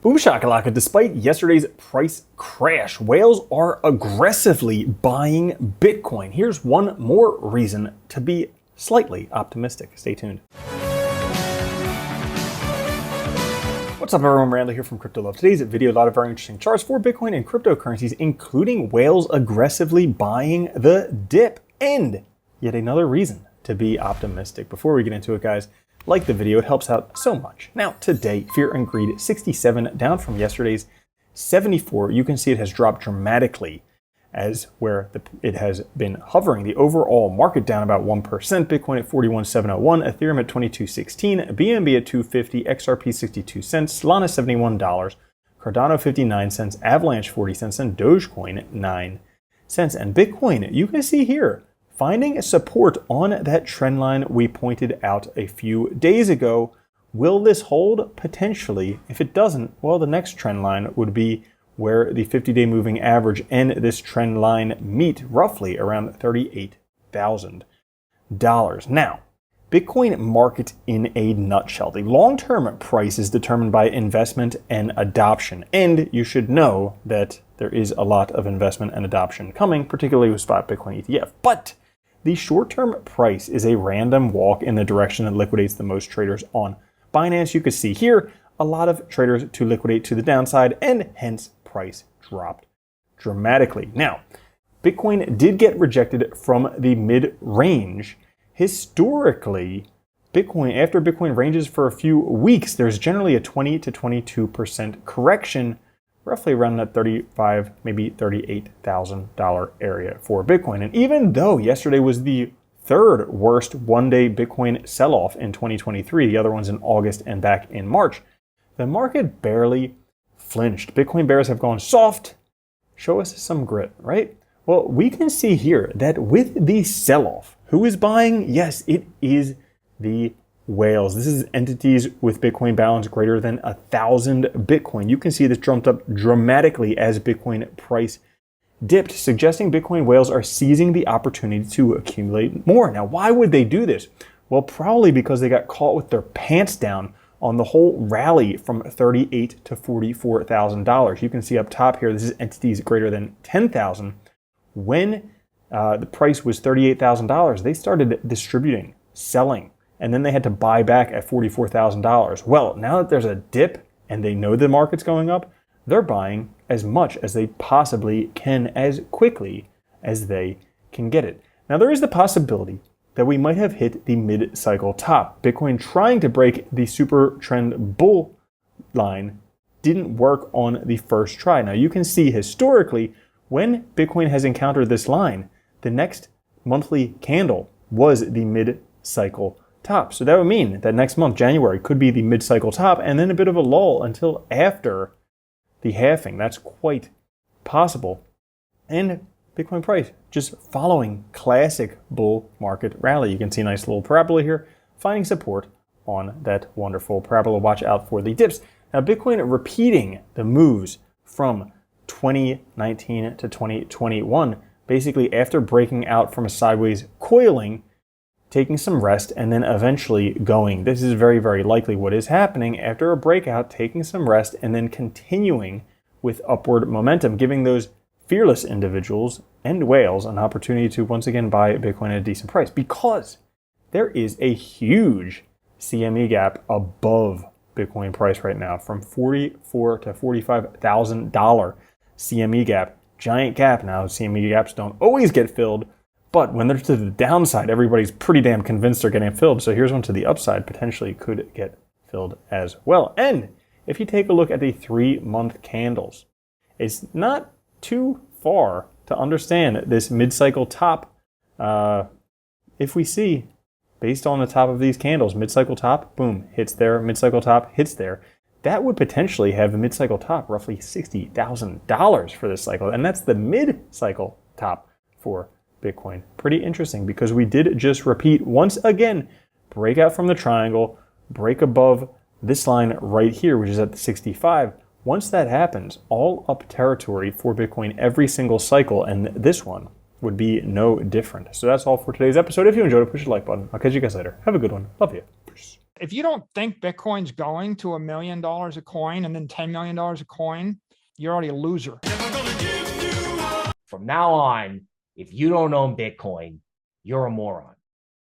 Boom shakalaka, despite yesterday's price crash, whales are aggressively buying Bitcoin. Here's one more reason to be slightly optimistic. Stay tuned. What's up everyone, Randall here from Crypto Love. Today's video, a lot of very interesting charts for Bitcoin and cryptocurrencies, including whales aggressively buying the dip. And yet another reason to be optimistic. Before we get into it, guys, like the video, it helps out so much. Now, today, fear and greed, 67, down from yesterday's 74. You can see it has dropped dramatically as where it has been hovering. The overall market down about 1%, Bitcoin at 41,701, Ethereum at 2216, BNB at 250, XRP 62 cents, Solana $71, Cardano 59 cents, Avalanche 40 cents, and Dogecoin 9 cents. And Bitcoin, you can see here, finding support on that trend line we pointed out a few days ago. Will this hold? Potentially. If it doesn't, well, the next trend line would be where the 50-day moving average and this trend line meet, roughly around $38,000. Now, Bitcoin market in a nutshell. The long-term price is determined by investment and adoption. And you should know that there is a lot of investment and adoption coming, particularly with spot Bitcoin ETF. But the short-term price is a random walk in the direction that liquidates the most traders on Binance. You can see here a lot of traders to liquidate to the downside, and hence price dropped dramatically. Now, Bitcoin did get rejected from the mid-range. Historically, after Bitcoin ranges for a few weeks, there's generally a 20 to 22% correction, roughly around that $35,000, maybe $38,000 area for Bitcoin. And even though yesterday was the third worst one-day Bitcoin sell-off in 2023, the other one's in August and back in March, the market barely flinched. Bitcoin bears have gone soft. Show us some grit, right? Well, we can see here that with the sell-off, who is buying? Yes, it is the whales. This is entities with Bitcoin balance greater than 1,000 Bitcoin. You can see this jumped up dramatically as Bitcoin price dipped, suggesting Bitcoin whales are seizing the opportunity to accumulate more. Now, why would they do this? Well, probably because they got caught with their pants down on the whole rally from $38,000 to $44,000. You can see up top here, this is entities greater than 10,000. When the price was $38,000, they started distributing, selling, and then they had to buy back at $44,000. Well, now that there's a dip and they know the market's going up, they're buying as much as they possibly can as quickly as they can get it. Now, there is the possibility that we might have hit the mid-cycle top. Bitcoin trying to break the super trend bull line didn't work on the first try. Now, you can see historically, when Bitcoin has encountered this line, the next monthly candle was the mid-cycle top. So that would mean that next month, January, could be the mid-cycle top and then a bit of a lull until after the halving. That's quite possible. And Bitcoin price just following classic bull market rally. You can see a nice little parabola here, finding support on that wonderful parabola. Watch out for the dips. Now, Bitcoin repeating the moves from 2019 to 2021, basically after breaking out from a sideways coiling, taking some rest, and then eventually going. This is very, very likely what is happening after a breakout, taking some rest, and then continuing with upward momentum, giving those fearless individuals and whales an opportunity to once again buy Bitcoin at a decent price, because there is a huge CME gap above Bitcoin price right now, from $44,000 to $45,000 CME gap. Giant gap. Now, CME gaps don't always get filled, but when they're to the downside, everybody's pretty damn convinced they're getting filled. So here's one to the upside, potentially could get filled as well. And if you take a look at the 3-month candles, it's not too far to understand this mid-cycle top. If we see, based on the top of these candles, mid-cycle top, boom, hits there, mid-cycle top, hits there, that would potentially have the mid-cycle top roughly $60,000 for this cycle. And that's the mid-cycle top for Bitcoin. Pretty interesting, because we did just repeat once again, break out from the triangle, break above this line right here, which is at the 65. Once that happens, all up territory for Bitcoin every single cycle, and this one would be no different. So that's all for today's episode. If you enjoyed it, push the like button. I'll catch you guys later. Have a good one. Love you. Peace. If you don't think Bitcoin's going to $1 million a coin and then $10 million a coin, you're already a loser. From now on, if you don't own Bitcoin, you're a moron.